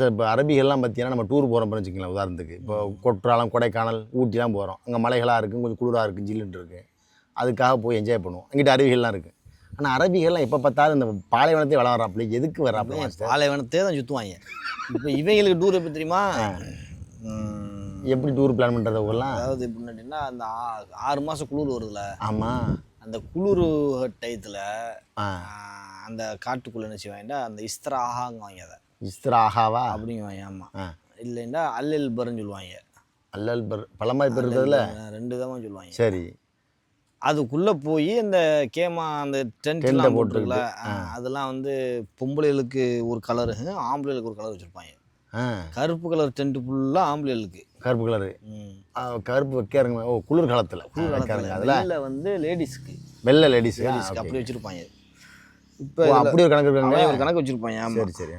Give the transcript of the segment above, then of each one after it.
Sir இப்போ அரபிகள்லாம் பார்த்தீங்கன்னா நம்ம டூர் போகிறோம்னு வச்சுக்கலாம். உதாரணத்துக்கு இப்போ குற்றாலம், கொடைக்கானல், ஊட்டிலாம் போகிறோம். அங்கே மலைகளாக இருக்குது, கொஞ்சம் குளிராக இருக்குது, ஜில்லுன்னு இருக்குது. அதுக்காக போய் என்ஜாய் பண்ணுவோம். அங்கிட்ட அருவிகள்லாம் இருக்குது. ஆனால் அரபிகள்லாம் எப்போ பார்த்தாலும் இந்த பாலைவனத்தையே வளர்றாப்புல, எதுக்கு வர்றாப்புல? பாலைவனத்தே தான் சுற்றுவாங்க. இப்போ இவங்களுக்கு டூர் எப்படி தெரியுமா? எப்படி டூர் பிளான் பண்ணுறதுலாம்? அதாவது எப்படின்னா அந்த 6 மாதம் குளிர் வருதுல்ல. ஆமாம். அந்த குளிர் டயத்தில் அந்த காட்டுக்குள்ளே என்ன செய்வாங்க, அந்த இஸ்திராஹாங்குவாங்க. அதை இஸ்திராஹாவா அப்படிங்குவாங்க. ஆமாம். இல்லைன்னா அல்லல் பர்ன்னு சொல்லுவாங்க. அல்லல் பர் பழமாதிரி பேர் இருக்கிறதுல 2 விதமாக சொல்லுவாங்க. சரி. அதுக்குள்ளே போய் இந்த கேமா அந்த டென்ட்லாம் போட்டுருக்குல, அதெல்லாம் வந்து பொம்பளைகளுக்கு ஒரு கலரு, ஆம்பளைகளுக்கு ஒரு கலர் வச்சுருப்பாங்க. கருப்பு கலர் டென்ட் ஃபுல்லாக ஆம்பளைகளுக்கு. கருப்பு கலரு கருப்பு வைக்காருங்க. ஓ, குளிர் காலத்தில். அதில் வந்து லேடிஸ்க்கு வெள்ளை லேடிஸ்க்கு அப்படி வச்சுருப்பாங்க. இப்போ அப்படி ஒரு கணக்கு இருக்காங்க. ஒரு கணக்கு வச்சுருப்பாங்க. ஆமாம். சரி.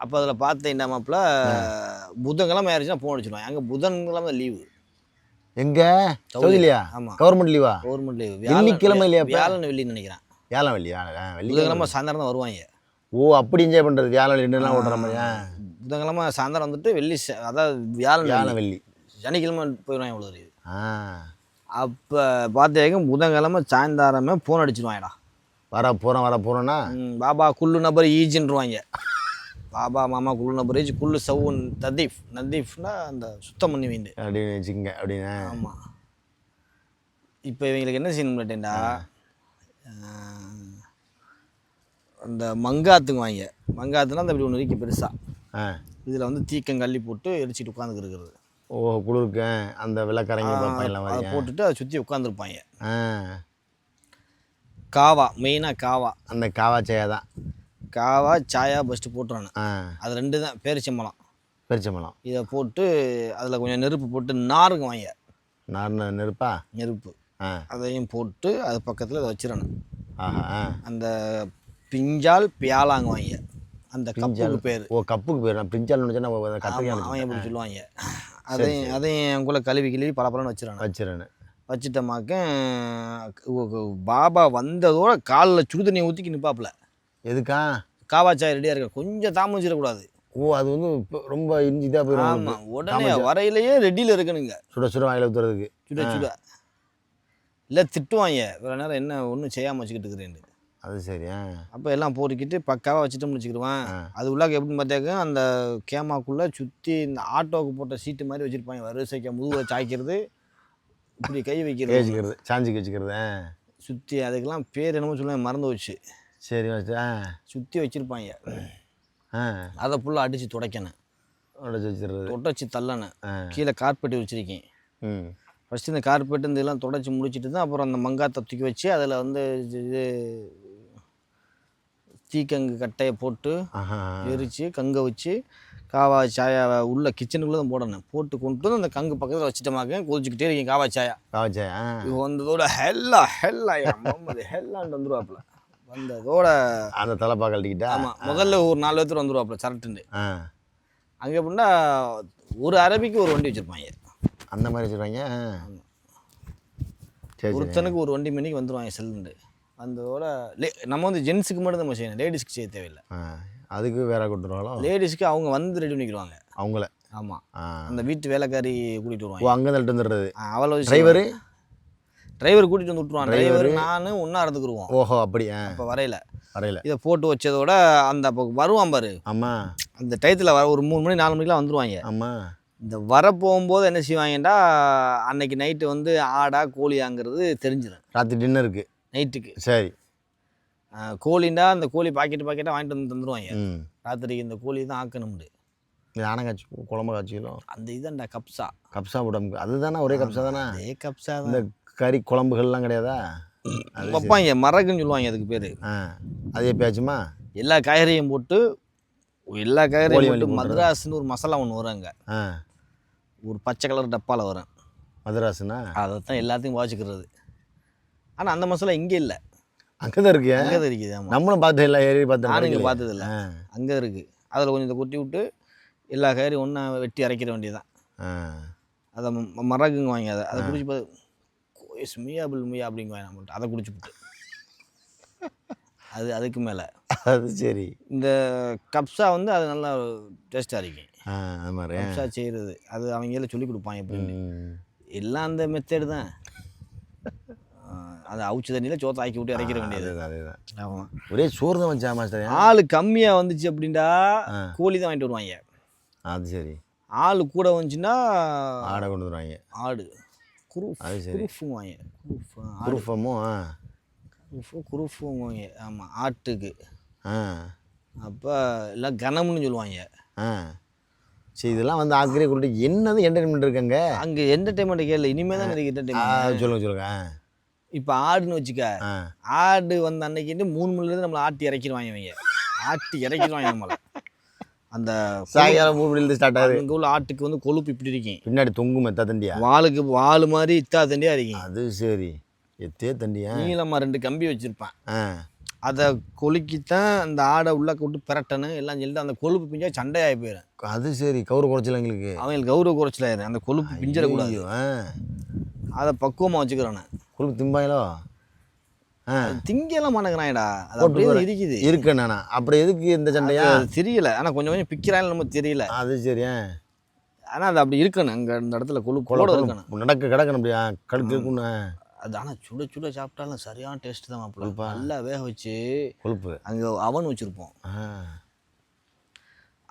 அப்போ அதில் பார்த்தீங்கன்னா மாப்பிள்ள புதன்கிழமை ஆயிடுச்சுன்னா ஃபோன் அடிச்சிடுவாங்க. அங்கே புதன்கிழமை லீவு. எங்கே? சவுதிலையா? ஆமாம். கவர்மெண்ட் லீவா? Government leave. வெள்ளிக்கிழமை இல்லையா? வியாழன் வெள்ளின்னு நினைக்கிறேன். வியாழன் வெள்ளி. புதன்கிழமை சாயந்தரம் தான் வருவாங்க. ஓ, அப்படி என்ஜாய் பண்ணுறது. வியாழன் ரெண்டுலாம் ஓடுற மாதிரியா? புதன்கிழமை சாயந்தரம் வந்துட்டு வெள்ளி, அதாவது வியாழன் வெள்ளி, சனிக்கிழமை போயிடுவாங்க. அவ்வளோ தெரியுது. அப்போ பார்த்தேங்க புதன்கிழமை சாயந்தாரமே ஃபோன் அடிச்சிடுவாங்கடா. வர போகிறோன்னா பாபா குள்ளு நபர் ஈஜின்றுவாங்க. பாபா மாமா குள்ளு நபர் ஈஜ் குள்ளு சவுன் நதீஃப்னா அந்த சுத்தம் பண்ணி வைண்டு அப்படின்னு வச்சுக்கோங்க. அப்படின்னு. ஆமாம். இப்போ இவங்களுக்கு என்ன செய்யணும் கேட்டேன்டா, அந்த மங்காத்துக்குவாங்க. மங்காத்துனா அந்த இப்படி ஒன்று இருக்கு பெருசாக. இதில் வந்து தீக்கங்கள்ளி போட்டு எரிச்சிட்டு உட்காந்துக்கிறது. ஓ, குளிருக்கு அந்த விளக்கரைங்க அதை போட்டுட்டு அதை சுற்றி உட்காந்துருப்பாங்க. காவா, மெயினாக காவா. அந்த காவா சாயா தான். காவா சாயா ஃபஸ்ட்டு போட்டுறானு. அது 2 தான். பேரிச்சம்பழம் இதை போட்டு அதில் கொஞ்சம் நெருப்பு போட்டு நாருங்க வாங்க. நெருப்பு அதையும் போட்டு அது பக்கத்தில் இதை வச்சிடணும். அந்த பிஞ்சால் பியாலாங்க வாங்க. அந்த கப்புக்கு பேர். ஓ, கப்புக்கு பேர். பிஞ்சால் அவன் எப்படி சொல்லுவாங்க. அதையும் அவங்கள கழுவி பலப்பலன்னு வச்சிடணும். வச்சுட்டமாக்க பாபா வந்ததோட காலில் சுடு தண்ணியை ஊற்றிக்கி நிற்பாப்புல. எதுக்கா? காவா சாய் ரெடியாக இருக்க, கொஞ்சம் தாமதிச்சிடக்கூடாது. ஓ, அது வந்து ரொம்ப இதாக போயிடும். ஆமாம், உடனே வரையிலேயே ரெடியில் இருக்கணுங்க. சுட வாயில் ஊற்றுறதுக்கு. சுட இல்லை திட்டுவாங்க, வேறு நேரம் என்ன ஒன்றும் செய்யாமல் வச்சுக்கிட்டு இருக்கிறேன். அது சரி. அப்போ எல்லாம் போட்டுக்கிட்டு பக்காவாக வச்சுட்டோம்னு வச்சுக்கிடுவேன். அது உள்ளாக்க எப்படின்னு பார்த்தாக்க அந்த கேமாக்குள்ளே சுற்றி இந்த ஆட்டோவுக்கு போட்ட சீட்டு மாதிரி வச்சுருப்பாங்க. வரிசைக்க முதுகில் சாய்க்கிறது, இப்படி கை வைக்கிறது, சாஞ்சிக்கு வச்சுக்கிறது சுற்றி. அதுக்கெல்லாம் பேர் என்னமோ சொல்லுவாங்க, மறந்து வச்சு. சரி. சுற்றி வச்சுருப்பாங்க. அதை ஃபுல்லாக அடித்து துடைக்கணும். தொடச்சி தள்ளணும். கீழே கார்பெட்டு வச்சுருக்கேன். ஃபஸ்ட்டு இந்த கார்பெட்டு இந்த இதெல்லாம் தொடச்சி முடிச்சுட்டு தான் அப்புறம் அந்த மங்காத்தை தூக்கி வச்சு அதில் வந்து இது தீக்கங்கு கட்டையை போட்டு எரித்து கங்கை வச்சு காவா சாயாவை உள்ள கிச்சனுக்குள்ளே தான் போடணும். போட்டு கொண்டு வந்து அந்த கங்கு பக்கத்தில் வச்சுட்டமாக்க கொதிச்சுக்கிட்டே இருக்கீங்க. காவா சாயா இது வந்ததோட ஹெல்லான்னு வந்துடுவாப்புல. வந்ததோட அந்த தலைப்பா கழட்டிக்கிட்டா. ஆமாம், முதல்ல ஒரு 4 பேர் வந்துடுவாப்புல சரட்டுண்டு. அங்கே எப்படின்னா ஒரு அரபிக்கு ஒரு வண்டி வச்சுருப்பாங்க. அந்த மாதிரி வச்சுருவாங்க. ஒருத்தனுக்கு ஒரு வண்டி மணிக்கு வந்துடுவாங்க செல்லுண்டு. வந்ததோட நம்ம வந்து ஜென்ஸுக்கு மட்டும் நம்ம செய்யணும், லேடிஸ்க்கு செய்ய தேவையில்லை. அதுக்கு வேற கூட்டுருவாங்களோ? லேடிஸ்க்கு அவங்க வந்து ரெடி பண்ணிக்கிடுவாங்க அவங்கள. ஆமாம், அந்த வீட்டு வேலைக்காரி கூட்டிகிட்டு வருவாங்க. அங்கே தான் வந்துடுறது. அவளை டிரைவர் கூட்டிகிட்டு வந்து விட்டுருவான். டிரைவர் நான் ஒன்றா இருந்துக்குருவோம். ஓஹோ, அப்படி. இப்போ வரையில இதை போட்டு வச்சதோட அந்த அப்போ வருவான் பாரு. ஆமாம், அந்த டயத்தில் ஒரு 3 மணி 4 மணிக்கெலாம் வந்துடுவாங்க. ஆமாம். இந்த வர போகும்போது என்ன செய்வாங்கடா, அன்னைக்கு நைட்டு வந்து ஆடா கோழியாங்கிறது தெரிஞ்சிடும். ராத்திரி டின்னருக்கு நைட்டுக்கு. சரி. கோழிண்டா அந்த கோழி பாக்கெட்டாக வாங்கிட்டு வந்து தந்துடுவாங்க. ராத்திரிக்கு இந்த கோழி தான் ஆக்கணும்ண்டு. யானை காய்ச்சி குழம்பு காய்ச்சிக்கலாம். அந்த இதுண்டா கப்சா உடம்புக்கு அதுதானே. ஒரே கப்சா தானே. அதே கப்சா தான். இந்த கறி குழம்புகள்லாம் கிடையாதா? வைப்பாங்க, மரகுன்னு சொல்லுவாங்க அதுக்கு பேர். அது எப்பயாச்சுமா எல்லா காய்கறியும் போட்டு மദ്രാஸ்ன்னு ஒரு மசாலா ஒன்று வரும். அங்கே ஒரு பச்சை கலர் டப்பாவில் வரும். மദ്രാஸ்னா அதை தான் எல்லாத்தையும் வாசிக்கிறது. ஆனால் அந்த மசாலா இங்கே இல்லை, அங்கே தான் இருக்குது. அங்கே தான் இருக்குது. ஆமாம், நம்மளும் பார்த்து எல்லா ஏறி பார்த்து. நானும் இங்கே பார்த்ததில்ல, அங்கே இருக்குது. அதில் கொஞ்சம் இதை கொட்டி விட்டு எல்லா காய்கறியும் ஒன்றா வெட்டி அரைக்கிற வேண்டியதான். அதை மரகுங்க வாங்கி அதை குடிச்சு பார்த்து மியா அப்படிங்குவாங்க நம்மள்ட்ட. அதை குடிச்சு போட்டு அதுக்கு மேலே அது சரி. இந்த கப்ஸா வந்து அது நல்லா டேஸ்ட்டாக இருக்கும். அது மாதிரி கப்ஸா செய்கிறது அது அவங்களே சொல்லி கொடுப்பாங்க எப்படின்னு. எல்லாம் அந்த மெத்தேடு தான். அதை அவிச்ச தண்ணியில் சோத்தை ஆக்கி விட்டு இறக்கிற வேண்டியது. அதேதான். ஆமாம். ஒரே சோறு தான் வச்சா மாஸ்டர். ஆள் கம்மியாக வந்துச்சு அப்படின்டா கோழி தான் வாங்கிட்டு வருவாங்க. அது சரி. ஆள் கூட வந்துச்சுன்னா ஆடை கொண்டு வருவாங்க. ஆடு அது சரி. குருஃபும் வாங்க. குருஃபும் வாங்க. ஆமாம், ஆட்டுக்கு. அப்போ எல்லாம் கனம்னு சொல்லுவாங்க. சரி, இதெல்லாம் வந்து ஆக்கிரே கொண்டு என்னது என்டர்டைன்மெண்ட் இருக்குங்க அங்கே? என்டர்டைன்மெண்ட் கேள்வி இனிமேல் தான் எனக்கு என்டர்டைன்மெண்ட். சொல்லுங்க. இப்போ ஆடுன்னு வச்சுக்க, ஆடு வந்த அன்னைக்கு 3 மணிலேருந்து நம்மளை ஆட்டி இறக்கிடுவாங்க. இவங்க ஆட்டி இறக்கிடுவாங்க நம்மளை. அந்த சாயங்காலம் 3 மணிலேருந்து ஸ்டார்ட் ஆகுது. இங்கே உள்ள ஆட்டுக்கு வந்து கொழுப்பு இப்படி இருக்கும், பின்னாடி தொங்கும் எத்தா தண்டியா, வால் மாதிரி இத்தா தண்டியாக இருக்கும். அது சரி. எத்தே தண்டியா நீளமாக 2 கம்பி வச்சுருப்பேன். அதை கொலுக்கித்தான் அந்த ஆடை உள்ளே விட்டு பிரட்டணும் எல்லாம் சொல்லிட்டு அந்த கொழுப்பு பிஞ்சா சண்டையாகி போயிடும். அது சரி. கௌரவ குறைச்சல் எங்களுக்கு. அவங்களுக்கு கௌரவ குறைச்சலாயிரும். அந்த கொழுப்பு பிஞ்சிடக்கூடாது. அதை பக்குவமாக வச்சுக்கிறேன். கொழுப்பு திம்பாயிலோ? திங்கெல்லாம் மாட்டேங்கிறாங்கடா. அது அப்படியே இருக்குது இருக்கு. நானா அப்புறம் எதுக்கு இந்த சண்டையா தெரியல. ஆனால் கொஞ்சம் கொஞ்சம் பிக்கிறாங்க நம்ம தெரியல. அது சரி. ஆனால் அது அப்படி இருக்கணும். அங்கே இந்த இடத்துல கொழுப்பு இருக்கணும். நடக்க கிடக்கணும் அப்படியா கடுக்கு இருக்குன்னு. அது ஆனால் சுட சுட சாப்பிட்டாலும் சரியான டேஸ்ட் தான் மாப்பிள்ள. நல்லா வேக வச்சு கொழுப்பு அங்கே அவன் வச்சுருப்போம்.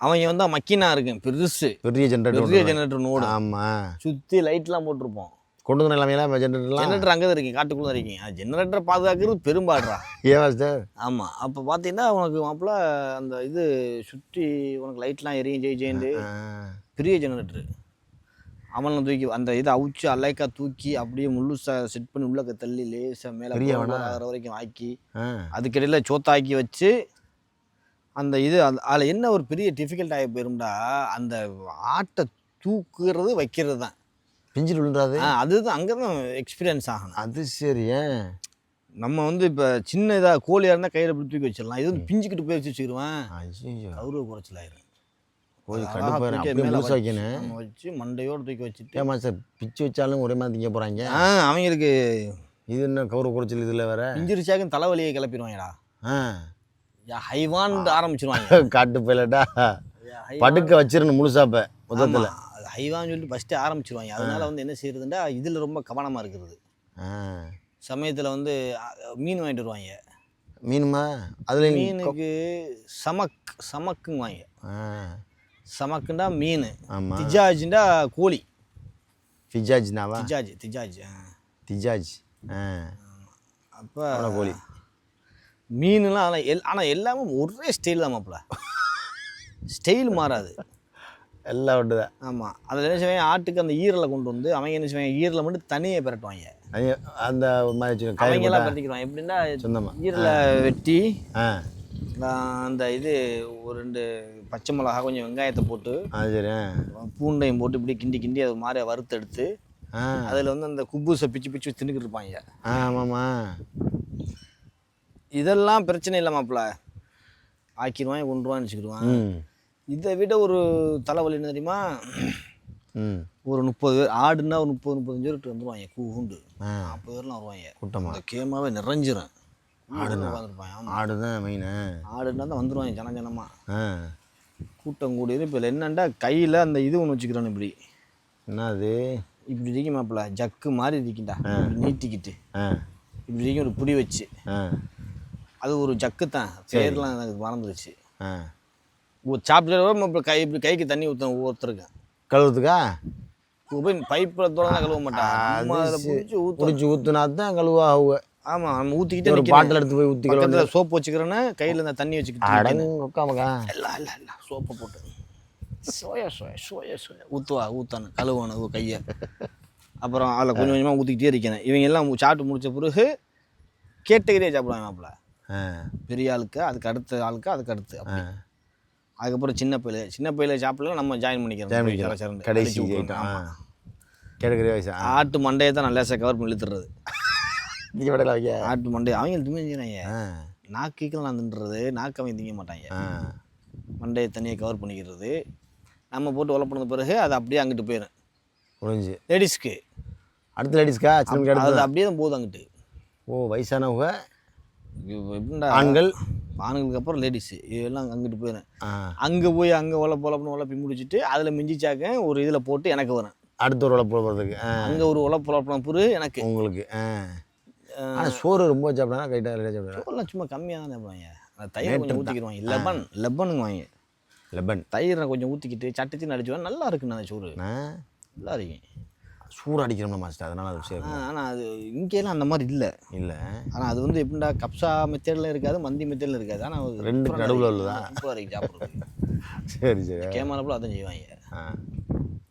அவங்க வந்து மக்கினா இருக்கும், பெரிய ஜென்ரேட்டர் நோடு. ஆமாம், சுற்றி லைட்லாம் போட்டிருப்போம். கொண்டு வந்து எல்லாமே ஜென்ரேட்டர் அங்கே தான் இருக்கீங்க, காட்டுக்குள்ளே தான் இருக்கீங்க. அது ஜென்ரேட்டரை பாதுகாக்கிறது பெரும்பாடுறா. ஏன் சார்? ஆமாம். அப்போ பார்த்தீங்கன்னா உனக்கு மாப்பிள்ள அந்த இது சுற்றி உனக்கு லைட்லாம் எரியும் ஜெயிச்சேண்டு. பெரிய ஜென்ரேட்டரு அவனை தூக்கி அந்த இதை அவிச்சு அலைக்கா தூக்கி அப்படியே முழுசா செட் பண்ணி உள்ளக்க தள்ளி லேசாக மேலே ஆகிற வரைக்கும் ஆக்கி அதுக்கிடையில் சோத்தாக்கி வச்சு அந்த இது அதில் என்ன ஒரு பெரிய டிஃபிகல்ட் ஆகி போயிரும்டா, அந்த ஆட்டை தூக்குறது வைக்கிறது தான். பிஞ்சிட்டு விழுறாது. அதுதான் அங்கே தான் எக்ஸ்பீரியன்ஸ் ஆகணும். அது சரி. நம்ம வந்து இப்போ சின்ன இதாக கோழியாக இருந்தால் கையில் இப்படி தூக்கி வச்சிடலாம். இது வந்து பிஞ்சுக்கிட்டு போய் வச்சுருவேன். கௌரவ குறைச்சலாயிரும். கோழி கடுப்பாயிரும். வச்சு மண்டையோடு தூக்கி வச்சுட்டு. ஏமா சார் பிச்சு வச்சாலும் ஒரே மாதிரி திங்க போகிறாங்க. அவங்களுக்கு இது என்ன கௌரவ குறைச்சல்? இதில் வேற பிஞ்சிருச்சாக்கும் தலைவலியை கிளப்பிடுவாங்கடா. ஹைவான் ஆரம்பிச்சிருவாங்க. காட்டு போயிலட்டா படுக்க வச்சிடணும் முழுசாப்ப முதல்ல. ஹைவான்னு சொல்லிட்டு ஃபஸ்ட்டு ஆரம்பிச்சிருவாங்க. அதனால வந்து என்ன செய்யறதுன்னா இதில் ரொம்ப கவனமாக இருக்கிறது. சமயத்தில் வந்து மீன் வாங்கிட்டு வருவாங்க. மீனுமா? அதில் மீனுக்கு சமக்குங்குவாங்க. சமக்குண்டா மீன். திஜாஜ்ண்டா கோழி. திஜாஜ்னாவா? திஜாஜ். அப்போ கோழி மீனுலாம் ஆனால் எல்லாமே ஒரே ஸ்டைல் தான் மாப்பிள்ள. ஸ்டைல் மாறாது, எல்லாம் ஒன்று தான். ஆமாம். அதில் என்ன செய்வாங்க, ஆட்டுக்கு அந்த ஈரலை கொண்டு வந்து அவங்க என்ன செய்வாங்க, ஈரலை மட்டும் தனியாக பிரட்டுவாங்க. அந்த மாதிரி அவங்கெல்லாம் பிரட்டிக்கிடுவாங்க. எப்படின்னா ஈரலை வெட்டி அந்த இது ஒரு 2 பச்சை மிளகா கொஞ்சம் வெங்காயத்தை போட்டு பூண்டையும் போட்டு இப்படி கிண்டி கிண்டி அது மாதிரி வறுத்தெடுத்து அதில் வந்து அந்த குப்பூசை பிச்சு பிச்சு தின்னுக்கிட்டு இருப்பாங்க. ஆமாம்மா. இதெல்லாம் பிரச்சனை இல்லை மாப்பிள்ள, ஆக்கிடுவான் கொண்டுருவான்னு வச்சுக்கிடுவான். இதை விட ஒரு தலைவலி என்ன தெரியுமா, ஒரு 30 பேர் ஆடுன்னா ஒரு 30-35 பேர் வந்துடுவாங்க. கூண்டு 40 பேர்லாம் வருவாங்க கூட்டமாக. கேமாவே நிறைஞ்சிரும். ஆடுதான் மெயின். ஆடுன்னா தான் வந்துடுவாங்க ஜனமாக கூட்டம் கூடியது. இப்போ என்னண்டா கையில் அந்த இது ஒன்று வச்சுக்கிறானு இப்படி. என்ன அது? இப்படி இருக்கி மாப்பிள்ள, ஜக்கு மாதிரி இருக்கிண்டா, நீட்டிக்கிட்டு இப்படி இருக்கி ஒரு புடி வச்சு. அது ஒரு ஜக்கு தான், பேர்லாம் எனக்கு மறந்துருச்சு. சாப்பிட்டு கை இப்படி கைக்கு தண்ணி ஊற்ற ஒவ்வொருத்தருக்கு கழுவுறதுக்கா போய் பைப்பில் தொடர்ந்து கழுவ மாட்டான். பிடிச்சி ஊற்றுனா தான் கழுவா ஆகுங்க. ஆமாம், நம்ம ஊற்றிக்கிட்டு ஒரு பாட்டில் எடுத்து போய் ஊற்றி கழுவுறது. சோப்பு வச்சுக்கிறேன்னா கையில் இந்த தண்ணி வச்சுக்கிட்டு உட்காமக்கா இல்லை சோப்பை போட்டு சோயா ஊற்றணும் கழுவணும் கையை. அப்புறம் அதில் கொஞ்சம் கொஞ்சமாக ஊற்றிக்கிட்டே இருக்கேன். இவங்க எல்லாம் சாப்பிட்டு முடித்த பிறகு கேட்டகரியாக சாப்பிடுவாங்க மாப்பிள்ள. பெரிய ஆளுக்கு, அதுக்கு அடுத்த ஆளுக்கு, அதுக்கு அடுத்து அப்படி. அதுக்கப்புறம் சின்ன பையில சாப்பிடலாம். நம்ம ஜாயின் பண்ணிக்கிறோம் கடைசி கேட்டகரி வயசு. ஆட்டு மண்டையை தான் நல்லா கவர் பண்ணி இழுத்துறது. ஆட்டு மண்டையை அவங்க திங்கிறாங்க. நாக்குக்கெல்லாம் நான் தின்றது, நாக்கு அவங்க திங்க மாட்டாங்க. மண்டையை தனியாக கவர் பண்ணிக்கிறது. நம்ம போட்டு உழப்பின பிறகு அது அப்படியே அங்கிட்டு போயிடும். முடிஞ்சு லேடிஸ்க்கு. அடுத்த லேடிஸ்க்கா? அது அப்படியே தான் போகுது அங்கிட்டு. ஓ, வயசானவங்க, ஆண்கள், ஆணுங்களுக்கு அப்புறம் லேடிஸு இதெல்லாம் அங்கிட்டு போயிடும். அங்கே போய் அங்கே உழப்பி முடிச்சுட்டு அதில் மிஞ்சிச்சாக்க ஒரு இதில் போட்டு எனக்கு வரும். அடுத்த ஒரு உழப்பு போகிறதுக்கு அங்கே ஒரு உழப்பலாம் புரு எனக்கு உங்களுக்கு. ஆனால் சோறு ரொம்ப சாப்பிட்டா கைட்டாக லைட்டாக சாப்பிடுவேன். சோறுலாம் சும்மா கம்மியாக தான் சாப்பிடுவாங்க. தயிர் கொஞ்சம் ஊற்றிக்கிடுவாங்க. லெபனுங்க வாங்க. லெபன் தயிரை கொஞ்சம் ஊற்றிக்கிட்டு சட்டிச்சின்னு அடிச்சுவேன். நல்லா இருக்குண்ணா அந்த சோறு. நல்லா இருக்கும். சூடு அடிக்கிறோம்னா மாஸ்டர், அதனால் அது சரி. ஆனால் அது இங்கேலாம் அந்த மாதிரி இல்லை. ஆனால் அது வந்து எப்படின்னா கப்சா மெத்தேடில் இருக்காது, மந்தி மெத்தேடில் இருக்காது. ஆனால் ரெண்டு நடுவில் உள்ளதா சூப்பராக இருக்கு சாப்பிட்றது. சரி சரி. கேமரா போல் அதான் செய்வாங்க.